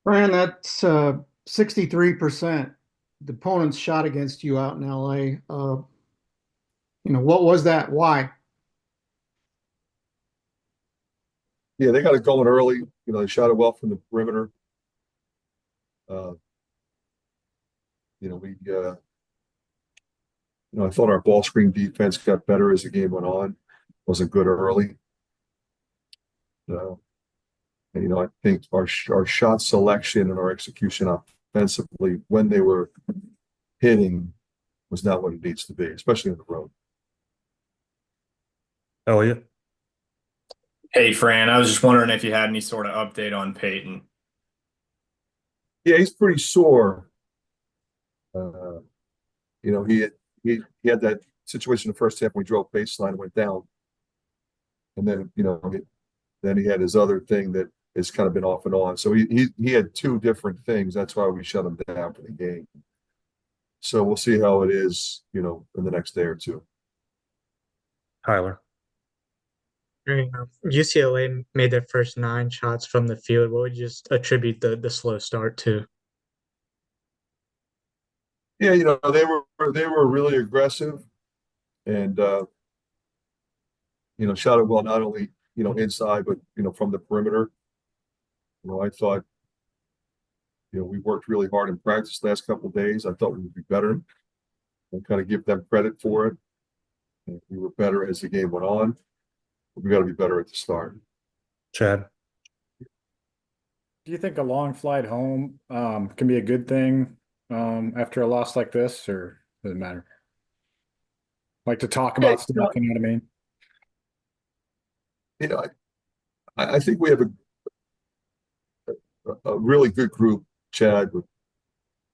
Fran, that's 63%. The opponents shot against you out in LA. What was that? Why? Yeah, they got it going early. They shot it well from the perimeter. Uh, we, I thought our ball screen defense got better as the game went on. Wasn't good early. Uh, I think our shot selection and our execution offensively when they were hitting was not what it needs to be, especially on the road. Elliot. Hey, Fran, I was just wondering if you had any sort of update on Payton. Yeah, he's pretty sore. Uh, he had that situation in the first half when we drove baseline and went down, and then then he had his other thing that has kind of been off and on. So he had two different things. That's why we shut him down for the game. So we'll see how it is, in the next day or two. Tyler. UCLA made their first 9 shots from the field. What would you just attribute the slow start to? Yeah, they were really aggressive and shot it well not only inside but from the perimeter. I thought we worked really hard in practice last couple of days. I thought we would be better and kind of give them credit for it. And we were better as the game went on. But we got to be better at the start. Chad. Do you think a long flight home can be a good thing after a loss like this, or does it matter? Like to talk about stuff, you know what I mean? I think we have a really good group, Chad, with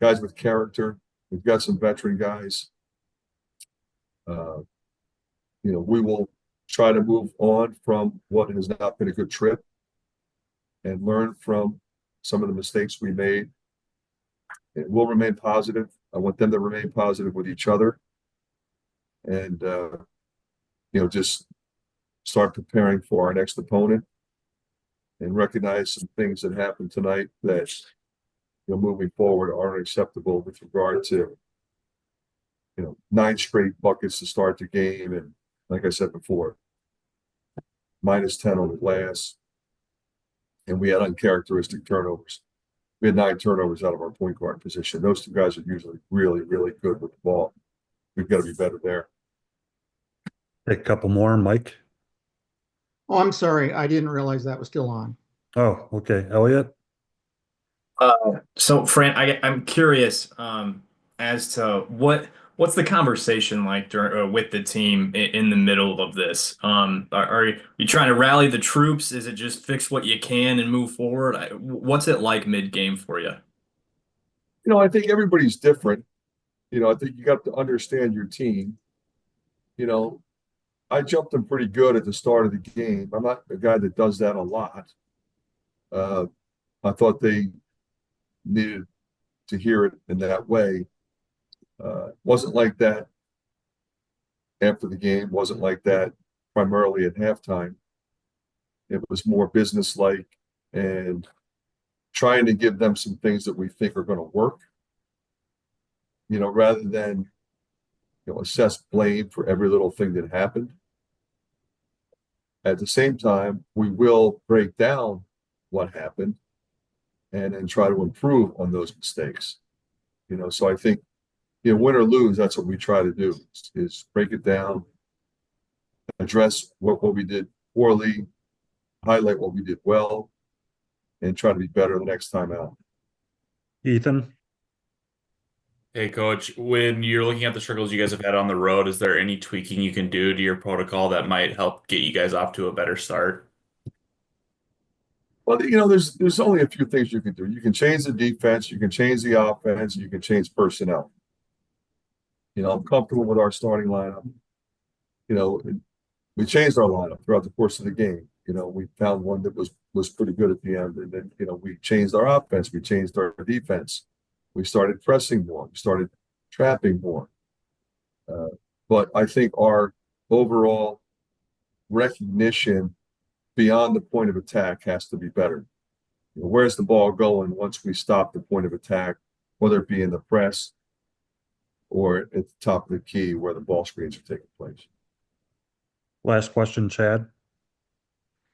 guys with character. We've got some veteran guys. We will try to move on from what has not been a good trip and learn from some of the mistakes we made. And we'll remain positive. I want them to remain positive with each other and, just start preparing for our next opponent and recognize some things that happened tonight that, moving forward aren't acceptable with regard to, 9 straight buckets to start the game. And like I said before, -10 on the glass. And we had uncharacteristic turnovers. We had 9 turnovers out of our point guard position. Those two guys are usually really, really good with the ball. We've got to be better there. Take a couple more, Mike. Oh, I'm sorry. I didn't realize that was still on. Oh, okay. Elliot. So, Fran, I'm curious as to what's the conversation like with the team in the middle of this? Are you trying to rally the troops? Is it just fix what you can and move forward? What's it like mid-game for you? I think everybody's different. I think you got to understand your team. I jumped them pretty good at the start of the game. I'm not a guy that does that a lot. I thought they needed to hear it in that way. Wasn't like that after the game. Wasn't like that primarily at halftime. It was more businesslike and trying to give them some things that we think are going to work. Rather than assess blame for every little thing that happened. At the same time, we will break down what happened and then try to improve on those mistakes. So I think, win or lose, that's what we try to do is break it down, address what we did poorly, highlight what we did well, and try to be better the next time out. Ethan. Hey, Coach, when you're looking at the struggles you guys have had on the road, is there any tweaking you can do to your protocol that might help get you guys off to a better start? Well, there's only a few things you can do. You can change the defense, you can change the offense, you can change personnel. I'm comfortable with our starting lineup. We changed our lineup throughout the course of the game. We found one that was pretty good at the end, and then we changed our offense, we changed our defense. We started pressing more. We started trapping more. But I think our overall recognition beyond the point of attack has to be better. where's the ball going once we stop the point of attack, whether it be in the press or at the top of the key where the ball screens are taking place. Last question, Chad.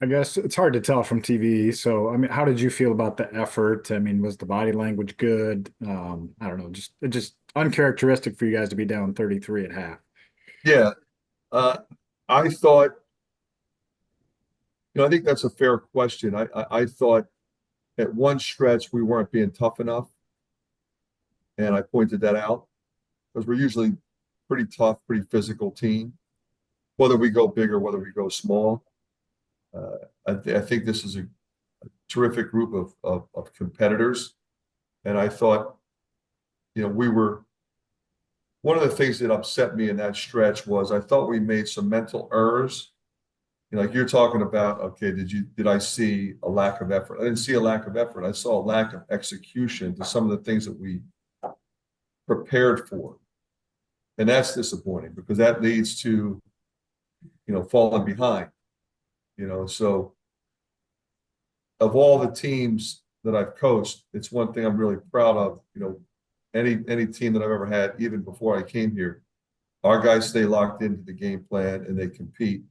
I guess it's hard to tell from TV. So, I mean, how did you feel about the effort? I mean, was the body language good? I don't know, just uncharacteristic for you guys to be down 33 at half. Yeah, I thought, I think that's a fair question. I thought at one stretch we weren't being tough enough, and I pointed that out because we're usually pretty tough, pretty physical team, whether we go big or whether we go small. I think this is a terrific group of competitors, and I thought, we were. One of the things that upset me in that stretch was I thought we made some mental errors. Like you're talking about, okay, did I see a lack of effort? I didn't see a lack of effort. I saw a lack of execution to some of the things that we prepared for. And that's disappointing because that leads to, falling behind. So of all the teams that I've coached, it's one thing I'm really proud of, any team that I've ever had, even before I came here, our guys stay locked into the game plan and they compete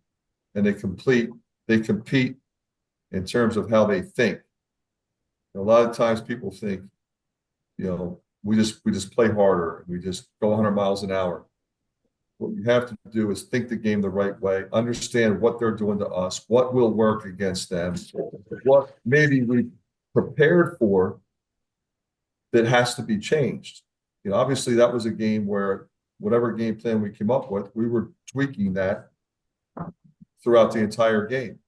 and they compete in terms of how they think. A lot of times people think, we just play harder. We just go 100 miles an hour. What you have to do is think the game the right way, understand what they're doing to us, what will work against them, what maybe we prepared for that has to be changed. Obviously that was a game where whatever game plan we came up with, we were tweaking that throughout the entire game.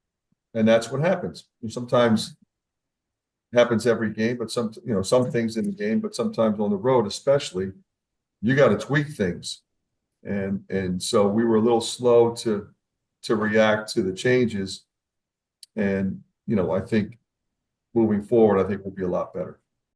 And that's what happens. Sometimes it happens every game, but some things in the game, but sometimes on the road, especially, you got to tweak things. And so we were a little slow to react to the changes. And, I think moving forward, I think we'll be a lot better.